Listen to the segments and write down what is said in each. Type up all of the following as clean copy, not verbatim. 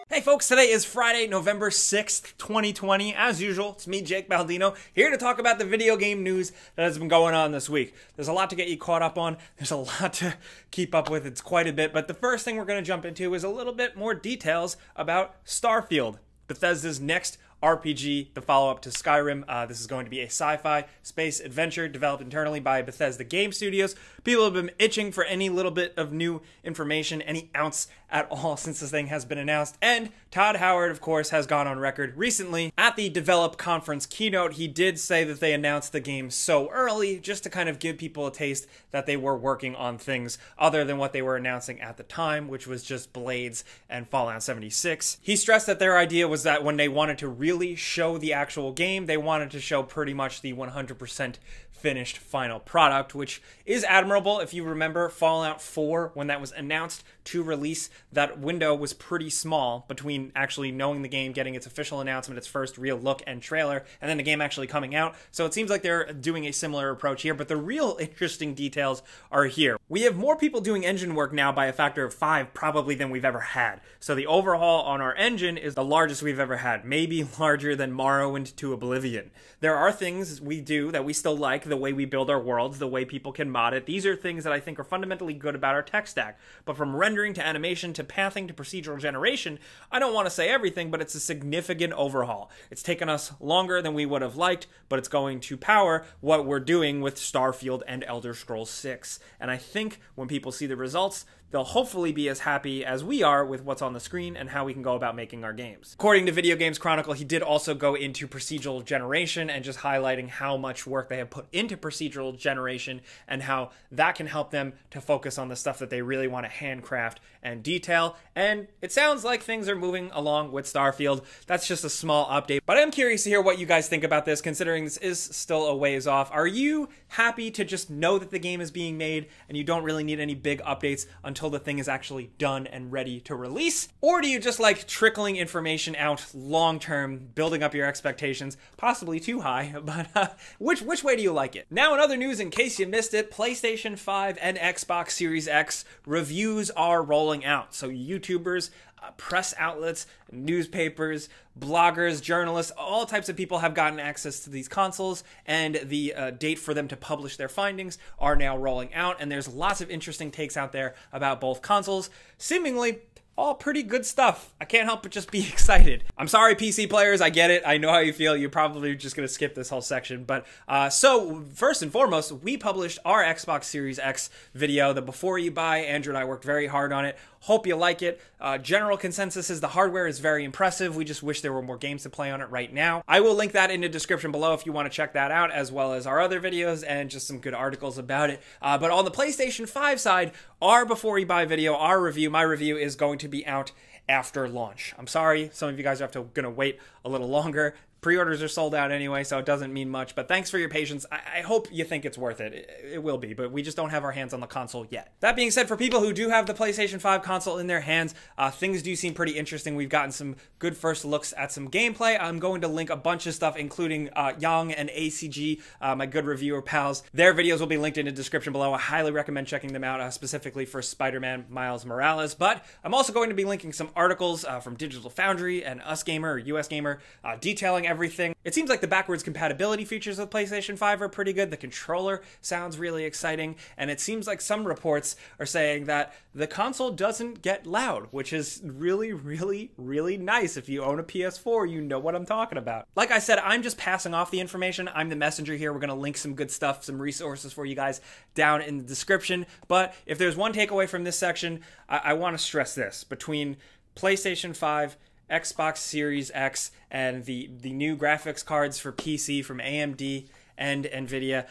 Hey folks, today is Friday, November 6th, 2020. As usual, it's me, Jake Baldino, here to talk about the video game news that has been going on this week. There's a lot to get you caught up on. There's a lot to keep up with. It's quite a bit. But the first thing we're going to jump into is a little bit more details about Starfield, Bethesda's next RPG, the follow-up to Skyrim. This is going to be a sci-fi space adventure developed internally by Bethesda Game Studios. People have been itching for any little bit of new information, any ounce at all since this thing has been announced. And Todd Howard, of course, has gone on record recently at the Develop Conference keynote. He did say that they announced the game so early just to kind of give people a taste that they were working on things other than what they were announcing at the time, which was just Blades and Fallout 76. He stressed that their idea was that when they wanted to really show the actual game, they wanted to show pretty much the 100% finished final product, which is admirable. If you remember Fallout 4, when that was announced to release, that window was pretty small between actually knowing the game, getting its official announcement, its first real look and trailer, and then the game actually coming out. So it seems like they're doing a similar approach here, but the real interesting details are here. We have more people doing engine work now by a factor of 5 probably than we've ever had. So the overhaul on our engine is the largest we've ever had, maybe larger than Morrowind to Oblivion. There are things we do that we still like, the way we build our worlds, the way people can mod it. These are things that I think are fundamentally good about our tech stack. But from rendering to animation to pathing to procedural generation, I don't want to say everything, but it's a significant overhaul. It's taken us longer than we would have liked, but it's going to power what we're doing with Starfield and Elder Scrolls 6. And I think when people see the results, they'll hopefully be as happy as we are with what's on the screen and how we can go about making our games. According to Video Games Chronicle, he did also go into procedural generation and just highlighting how much work they have put into procedural generation and how that can help them to focus on the stuff that they really want to handcraft and detail. And it sounds like things are moving along with Starfield. That's just a small update, but I'm curious to hear what you guys think about this, considering this is still a ways off. Are you happy to just know that the game is being made and you don't really need any big updates until the thing is actually done and ready to release? Or do you just like trickling information out long term, building up your expectations, possibly too high, but which way do you like it? Now in other news, in case you missed it, PlayStation 5 and Xbox Series X reviews are rolling out. So YouTubers, press outlets, newspapers, bloggers, journalists, all types of people have gotten access to these consoles, and the date for them to publish their findings are now rolling out, and there's lots of interesting takes out there about both consoles, seemingly all pretty good stuff. I can't help but just be excited. I'm sorry, PC players, I get it. I know how you feel. You're probably just gonna skip this whole section. But so first and foremost, we published our Xbox Series X video, the before you buy. Andrew and I worked very hard on it. Hope you like it. General consensus is the hardware is very impressive. We just wish there were more games to play on it right now. I will link that in the description below if you want to check that out, as well as our other videos and just some good articles about it. But on the PlayStation 5 side, our before you buy video, our review, my review is going to be out after launch. I'm sorry, some of you guys are gonna wait a little longer. Pre-orders are sold out anyway, so it doesn't mean much, but thanks for your patience. I hope you think it's worth it. It will be, but we just don't have our hands on the console yet. That being said, for people who do have the PlayStation 5 console in their hands, things do seem pretty interesting. We've gotten some good first looks at some gameplay. I'm going to link a bunch of stuff, including Yang and ACG, my good reviewer pals. Their videos will be linked in the description below. I highly recommend checking them out, specifically for Spider-Man Miles Morales, but I'm also going to be linking some articles from Digital Foundry and Us Gamer, or US Gamer, detailing everything. It seems like the backwards compatibility features of PlayStation 5 are pretty good. The controller sounds really exciting, and it seems like some reports are saying that the console doesn't get loud, which is really, really, really nice. If you own a PS4, you know what I'm talking about. Like I said, I'm just passing off the information. I'm the messenger here. We're going to link some good stuff, some resources for you guys down in the description. But if there's one takeaway from this section, I want to stress this. Between PlayStation 5, Xbox Series X, and the new graphics cards for PC from AMD and NVIDIA,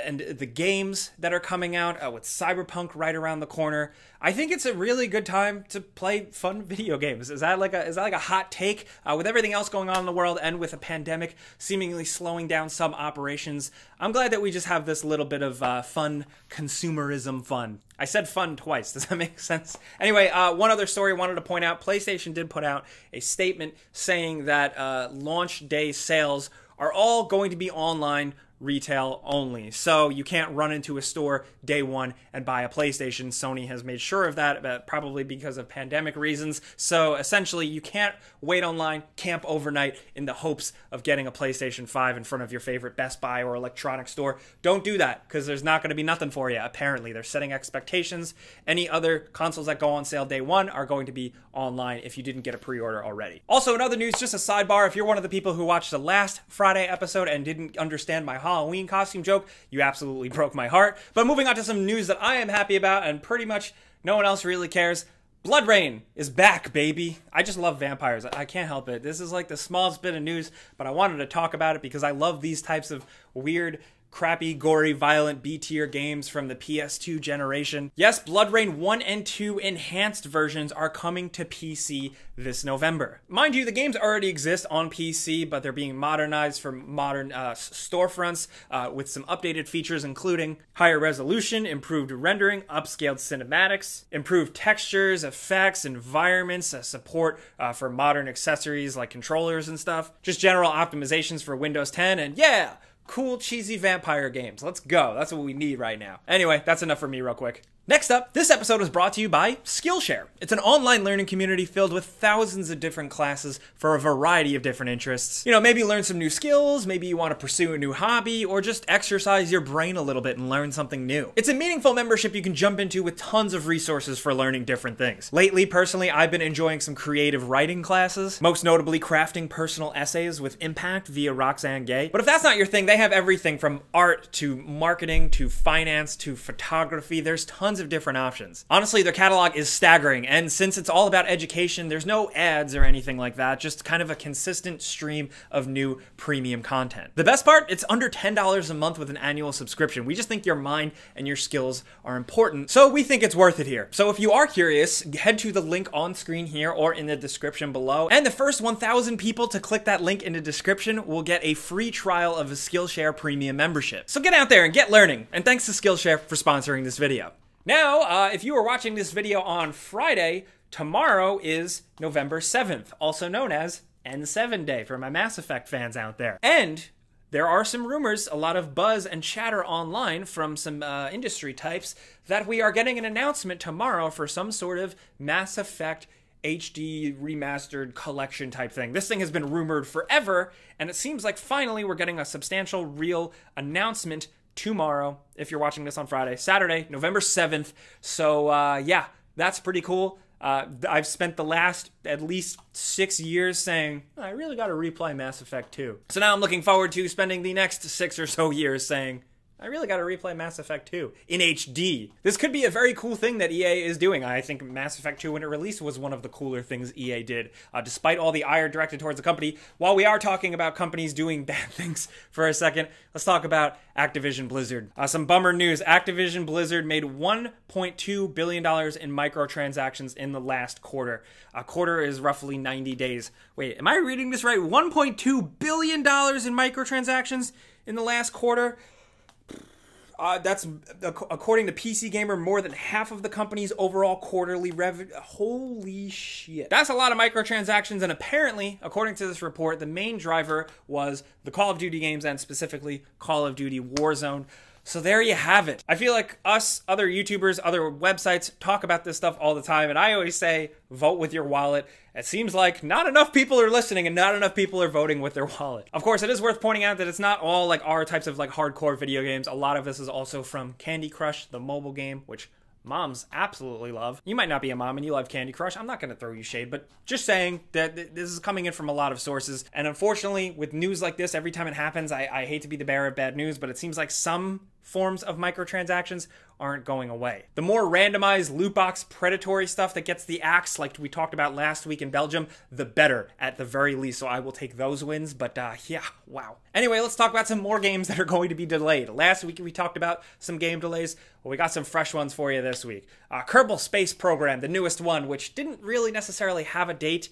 and the games that are coming out with Cyberpunk right around the corner, I think it's a really good time to play fun video games. Is that like a hot take? With everything else going on in the world and with a pandemic seemingly slowing down some operations, I'm glad that we just have this little bit of fun consumerism fun. I said fun twice. Does that make sense? Anyway, one other story I wanted to point out. PlayStation did put out a statement saying that launch day sales are all going to be online retail only. So you can't run into a store day one and buy a PlayStation. Sony has made sure of that, but probably because of pandemic reasons. So essentially, you can't wait online, camp overnight in the hopes of getting a PlayStation 5 in front of your favorite Best Buy or electronics store. Don't do that, because there's not going to be nothing for you, apparently. They're setting expectations. Any other consoles that go on sale day one are going to be online if you didn't get a pre-order already. Also, in other news, just a sidebar, if you're one of the people who watched the last Friday episode and didn't understand my Halloween costume joke, you absolutely broke my heart. But moving on to some news that I am happy about, and pretty much no one else really cares. Bloodrayne is back, baby. I just love vampires. I can't help it. This is like the smallest bit of news, but I wanted to talk about it because I love these types of weird, crappy, gory, violent B-tier games from the PS2 generation. Yes, Bloodrayne 1 and 2 enhanced versions are coming to PC this November. Mind you, the games already exist on PC, but they're being modernized for modern storefronts with some updated features, including higher resolution, improved rendering, upscaled cinematics, improved textures, effects, environments, support for modern accessories like controllers and stuff, just general optimizations for Windows 10, and yeah, cool, cheesy vampire games. Let's go. That's what we need right now. Anyway, that's enough for me real quick. Next up, this episode was brought to you by Skillshare. It's an online learning community filled with thousands of different classes for a variety of different interests. You know, maybe learn some new skills, maybe you want to pursue a new hobby, or just exercise your brain a little bit and learn something new. It's a meaningful membership you can jump into with tons of resources for learning different things. Lately, personally, I've been enjoying some creative writing classes, most notably crafting personal essays with impact via Roxanne Gay. But if that's not your thing, they have everything from art to marketing to finance to photography. There's tons of different options. Honestly, their catalog is staggering, and since it's all about education, there's no ads or anything like that, just kind of a consistent stream of new premium content. The best part, it's under $10 a month with an annual subscription. We just think your mind and your skills are important, so we think it's worth it here. So if you are curious, head to the link on screen here or in the description below, and the first 1,000 people to click that link in the description will get a free trial of a Skillshare premium membership. So get out there and get learning, and thanks to Skillshare for sponsoring this video. Now, if you are watching this video on Friday, tomorrow is November 7th, also known as N7 Day for my Mass Effect fans out there. And there are some rumors, a lot of buzz and chatter online from some industry types that we are getting an announcement tomorrow for some sort of Mass Effect HD remastered collection type thing. This thing has been rumored forever, and it seems like finally we're getting a substantial, real announcement tomorrow, if you're watching this on Friday, Saturday, November 7th. So yeah, that's pretty cool. I've spent the last at least 6 years saying, I really got to replay Mass Effect 2. So now I'm looking forward to spending the next 6 or so years saying, I really got to replay Mass Effect 2 in HD. This could be a very cool thing that EA is doing. I think Mass Effect 2, when it released, was one of the cooler things EA did, despite all the ire directed towards the company. While we are talking about companies doing bad things for a second, let's talk about Activision Blizzard. Some bummer news. Activision Blizzard made $1.2 billion in microtransactions in the last quarter. A quarter is roughly 90 days. Wait, am I reading this right? $1.2 billion in microtransactions in the last quarter? That's, according to PC Gamer, more than half of the company's overall quarterly revenue. Holy shit. That's a lot of microtransactions, and apparently, according to this report, the main driver was the Call of Duty games, and specifically Call of Duty Warzone. So there you have it. I feel like us, other YouTubers, other websites talk about this stuff all the time, and I always say, vote with your wallet. It seems like not enough people are listening and not enough people are voting with their wallet. Of course, it is worth pointing out that it's not all like our types of like hardcore video games. A lot of this is also from Candy Crush, the mobile game, which moms absolutely love. You might not be a mom and you love Candy Crush. I'm not going to throw you shade, but just saying that this is coming in from a lot of sources. And unfortunately, with news like this, every time it happens, I hate to be the bearer of bad news, but it seems like some forms of microtransactions aren't going away. The more randomized loot box predatory stuff that gets the axe, like we talked about last week in Belgium, the better at the very least. So I will take those wins, but yeah, wow. Anyway, let's talk about some more games that are going to be delayed. Last week we talked about some game delays. Well, we got some fresh ones for you this week. Kerbal Space Program, the newest one, which didn't really necessarily have a date.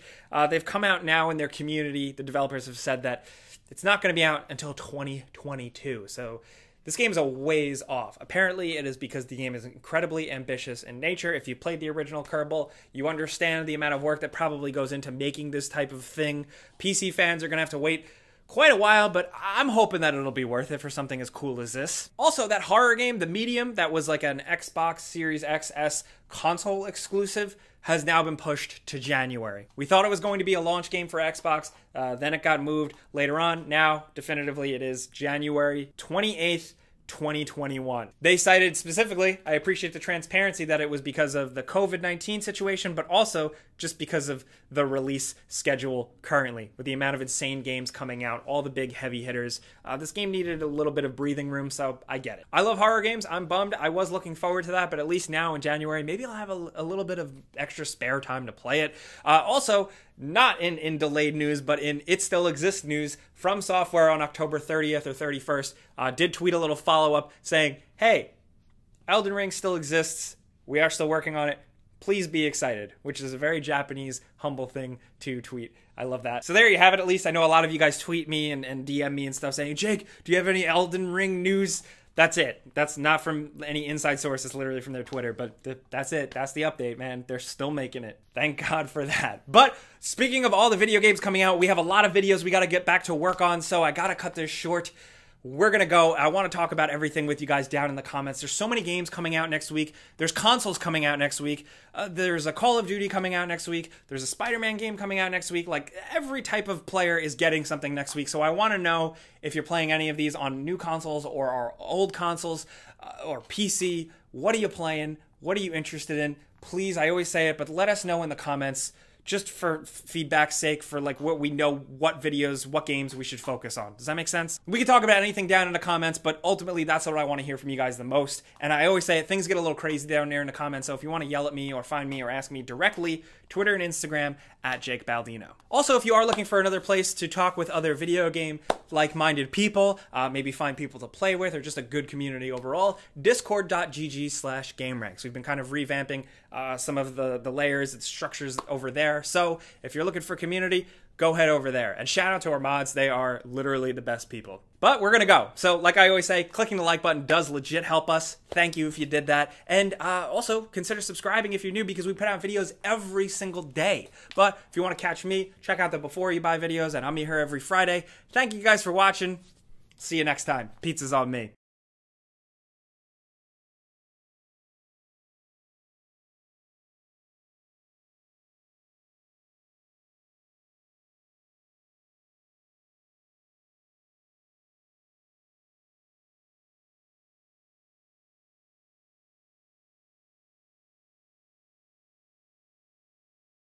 They've come out now in their community. The developers have said that it's not going to be out until 2022. So this game is a ways off. Apparently, it is because the game is incredibly ambitious in nature. If you played the original Kerbal, you understand the amount of work that probably goes into making this type of thing. PC fans are going to have to wait quite a while, but I'm hoping that it'll be worth it for something as cool as this. Also, that horror game, The Medium, that was like an Xbox Series XS console exclusive, has now been pushed to January. We thought it was going to be a launch game for Xbox, then it got moved later on. Now, definitively, it is January 28th, 2021. They cited specifically, I appreciate the transparency, that it was because of the COVID-19 situation, but also just because of the release schedule currently, with the amount of insane games coming out, all the big heavy hitters. This game needed a little bit of breathing room, so I get it. I love horror games. I'm bummed. I was looking forward to that, but at least now in January, maybe I'll have a little bit of extra spare time to play it. Also, not in delayed news, but in It Still Exists news, From Software on October 30th or 31st did tweet a little follow-up saying, hey, Elden Ring still exists. We are still working on it. Please be excited, which is a very Japanese, humble thing to tweet. I love that. So there you have it. At least I know a lot of you guys tweet me and DM me and stuff saying, Jake, do you have any Elden Ring news? That's it. That's not from any inside source. It's literally from their Twitter. But that's it. That's the update, man. They're still making it. Thank God for that. But speaking of all the video games coming out, we have a lot of videos we got to get back to work on. So I got to cut this short. We're going to go. I want to talk about everything with you guys down in the comments. There's so many games coming out next week. There's consoles coming out next week. There's a Call of Duty coming out next week. There's a Spider-Man game coming out next week. Like, every type of player is getting something next week. So I want to know if you're playing any of these on new consoles or our old consoles or PC. What are you playing? What are you interested in? Please, I always say it, but let us know in the comments, just for feedback's sake, for like what we know, what videos, what games we should focus on. Does that make sense? We can talk about anything down in the comments, but ultimately that's what I want to hear from you guys the most. And I always say it, things get a little crazy down there in the comments, so if you want to yell at me or find me or ask me directly, Twitter and Instagram at Jake Baldino. Also, if you are looking for another place to talk with other video game like-minded people, maybe find people to play with, or just a good community overall, discord.gg/gameranx. We've been kind of revamping some of the layers and structures over there. So if you're looking for community, go head over there. And shout out to our mods. They are literally the best people. But we're going to go. So like I always say, clicking the like button does legit help us. Thank you if you did that. And also consider subscribing if you're new, because we put out videos every single day. But if you want to catch me, check out the Before You Buy videos, and I'm here every Friday. Thank you guys for watching. See you next time. Pizza's on me.